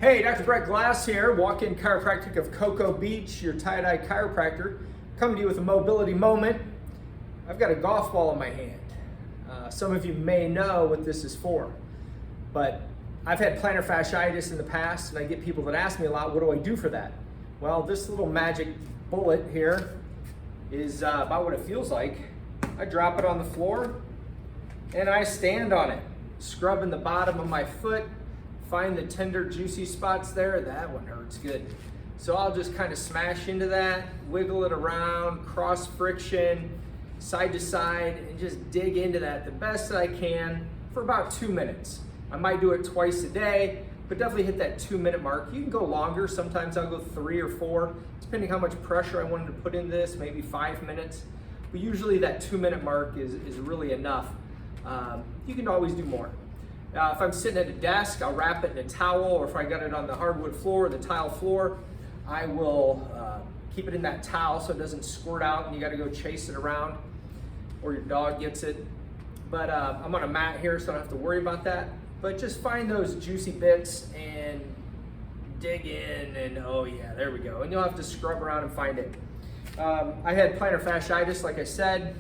Hey, Dr. Bret Glas here, walk-in chiropractic of Cocoa Beach, your tie-dye chiropractor, coming to you with a mobility moment. I've got a golf ball in my hand. Some of you may know what this is for, but I've had plantar fasciitis in the past, and I get people that ask me a lot, what do I do for that? Well, this little magic bullet here is about what it feels like. I drop it on the floor, and I stand on it, scrubbing the bottom of my foot, find the tender, juicy spots there. That one hurts good. So I'll just kind of smash into that, wiggle it around, cross friction, side to side, and just dig into that the best that I can for about 2 minutes. I might do it twice a day, but definitely hit that 2-minute mark. You can go longer. Sometimes I'll go 3 or 4, depending how much pressure I wanted to put in this, maybe 5 minutes. But usually that 2-minute mark is really enough. You can always do more. If I'm sitting at a desk, I'll wrap it in a towel, or if I got it on the hardwood floor or the tile floor, I will keep it in that towel so it doesn't squirt out and you gotta go chase it around, or your dog gets it. But I'm on a mat here, so I don't have to worry about that. But just find those juicy bits and dig in, and oh yeah, there we go. And you'll have to scrub around and find it. I had plantar fasciitis, like I said,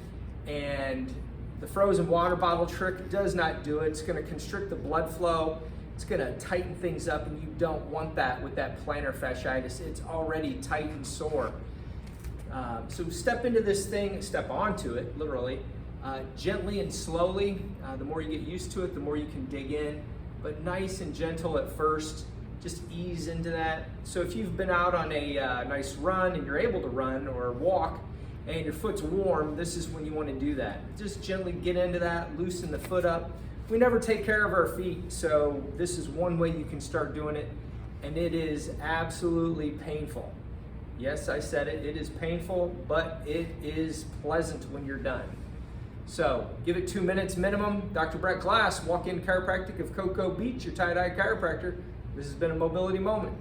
and the frozen water bottle trick does not do it. It's gonna constrict the blood flow. It's gonna tighten things up, and you don't want that with that plantar fasciitis. It's already tight and sore. So step into this thing, step onto it, literally, gently and slowly. The more you get used to it, the more you can dig in, but nice and gentle at first. Just ease into that. So if you've been out on a nice run and you're able to run or walk, and your foot's warm, this is when you want to do that. Just gently get into that, loosen the foot up. We never take care of our feet, so this is one way you can start doing it, and it is absolutely painful. Yes, I said it, it is painful, but it is pleasant when you're done. So give it 2 minutes minimum. Dr. Bret Glas, walk-in chiropractic of Cocoa Beach, your tie-dye chiropractor. This has been a mobility moment.